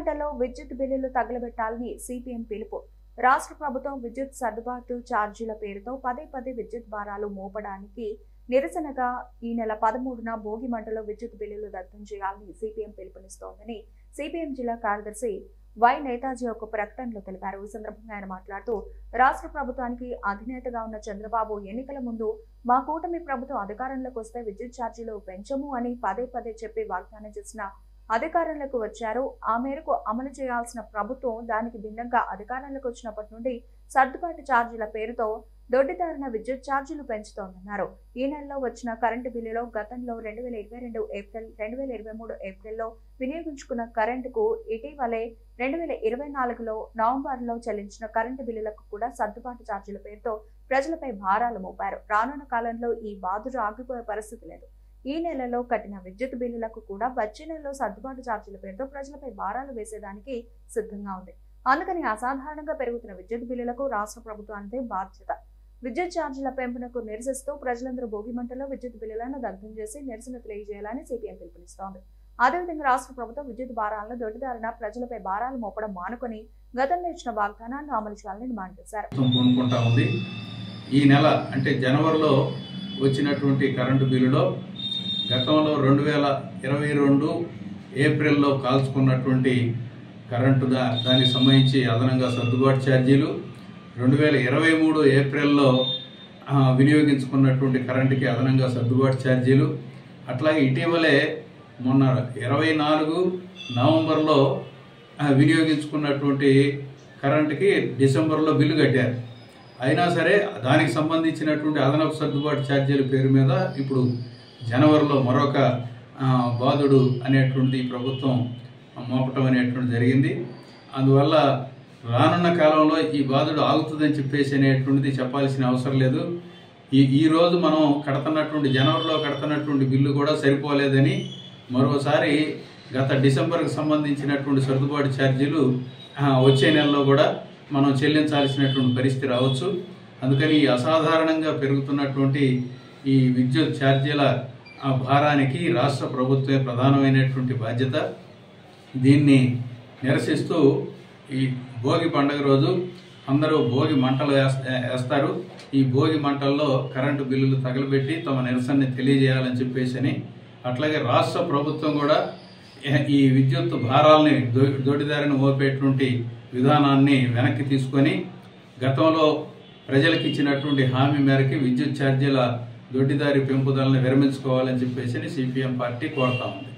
మంటల్లో విద్యుత్ బిల్లులు తగలబెట్టాలని సిపిఎం పిలుపు. రాష్ట్ర ప్రభుత్వం విద్యుత్ సర్దుబాటు ఛార్జీల పేరుతో పదే పదే విద్యుత్ భారాలు మోపడానికి నిరసనగా ఈ నెల 13న భోగి మంటలో విద్యుత్ బిల్లులు దగ్ధం చేయాలని సిపిఎం పిలుపునిస్తోందని సిపిఎం జిల్లా కార్యదర్శి వై నేతాజీ ఒక ప్రకటనలో తెలిపారు. ఈ సందర్భంగా ఆయన మాట్లాడుతూ, రాష్ట్ర ప్రభుత్వానికి అధినేతగా ఉన్న చంద్రబాబు ఎన్నికల ముందు మా కూటమి ప్రభుత్వం అధికారంలోకి వస్తే విద్యుత్ ఛార్జీలు పెంచము అని పదే పదే చెప్పి వాగ్దానం చేసిన అధికారంలోకి వచ్చారు. ఆ మేరకు అమలు చేయాల్సిన ప్రభుత్వం దానికి భిన్నంగా అధికారంలోకి వచ్చినప్పటి నుండి సర్దుబాటు ఛార్జీల పేరుతో దొడ్డిదారిన విద్యుత్ ఛార్జీలు పెంచుతోందన్నారు. ఈ నెలలో వచ్చిన కరెంటు బిల్లులో గతంలో 2022 ఏప్రిల్ 2023 ఏప్రిల్లో వినియోగించుకున్న కరెంటుకు ఇటీవలే 2024లో నవంబర్లో చెల్లించిన కరెంటు బిల్లులకు కూడా సర్దుబాటు ఛార్జీల పేరుతో ప్రజలపై భారాలు మోపారు. రానున్న కాలంలో ఈ బాధలు ఆగిపోయే పరిస్థితి లేదు. ఈ నెలలో కట్టిన విద్యుత్ బిల్లులకు కూడా వచ్చే నెలలో సర్దుబాటు ఛార్జీల పేరుతో ప్రజలపై భారాలు వేసేదానికి సిద్ధంగా ఉంది. అందుకని అసాధారణంగా పెరుగుతున్న విద్యుత్ బిల్లులకు రాష్ట్ర ప్రభుత్వానికి బాధ్యత. విద్యుత్ ఛార్జీల పెంపునకు నిరసిస్తూ ప్రజలందరూ భోగి మంటల్లో విద్యుత్ బిల్లులను దగ్ధం చేసి నిరసన తెలియజేయాలని సిపిఎం పిలుపునిస్తోంది. అదేవిధంగా రాష్ట్ర ప్రభుత్వం విద్యుత్ భారాలను దొడ్డిదారిన ప్రజలపై భారాలు మోపడం మానుకొని గతంలో ఇచ్చిన వాగ్దానాలను అమలు చేయాలని డిమాండ్ చేశారు. ఈ నెల అంటే జనవరిలో వచ్చినటువంటి కరెంటు బిల్లులో గతంలో 2022 ఏప్రిల్లో కాల్చుకున్నటువంటి కరెంటు దానికి సంబంధించి అదనంగా సర్దుబాటు ఛార్జీలు, 2023 ఏప్రిల్లో వినియోగించుకున్నటువంటి కరెంటుకి అదనంగా సర్దుబాటు ఛార్జీలు, అట్లాగే ఇటీవలే మొన్న 24 నవంబర్లో వినియోగించుకున్నటువంటి కరెంటుకి డిసెంబర్లో బిల్లు కట్టారు. అయినా సరే దానికి సంబంధించినటువంటి అదనపు సర్దుబాటు ఛార్జీల పేరు మీద ఇప్పుడు జనవరిలో మరొక బాధుడు అనేటువంటిది ప్రభుత్వం మోపటం అనేటువంటి జరిగింది. అందువల్ల రానున్న కాలంలో ఈ బాధుడు ఆగుతుందని చెప్పేసి అనేటువంటిది చెప్పాల్సిన అవసరం లేదు. ఈ రోజు మనం కడుతున్నటువంటి జనవరిలో కడుతున్నటువంటి బిల్లు కూడా సరిపోలేదని మరోసారి గత డిసెంబర్కి సంబంధించినటువంటి సర్దుబాటు ఛార్జీలు వచ్చే నెలలో కూడా మనం చెల్లించాల్సినటువంటి పరిస్థితి రావచ్చు. అందుకని ఈ అసాధారణంగా పెరుగుతున్నటువంటి ఈ విద్యుత్ ఛార్జీల భారానికి రాష్ట్ర ప్రభుత్వమే ప్రధానమైనటువంటి బాధ్యత. దీన్ని నిరసిస్తూ ఈ భోగి పండుగ రోజు అందరూ భోగి మంటలు వేస్తారు. ఈ భోగి మంటల్లో కరెంటు బిల్లులు తగలబెట్టి తమ నిరసనని తెలియజేయాలని చెప్పేసి, అట్లాగే రాష్ట్ర ప్రభుత్వం కూడా ఈ విద్యుత్ భారాలని దొడ్డిదారిని మోపేటువంటి విధానాన్ని వెనక్కి తీసుకొని గతంలో ప్రజలకు ఇచ్చినటువంటి హామీ మేరకు విద్యుత్ ఛార్జీల దొడ్డిదారి పెంపుదలను విరమించుకోవాలని చెప్పేసి సిపిఎం పార్టీ కోరుతా ఉంది.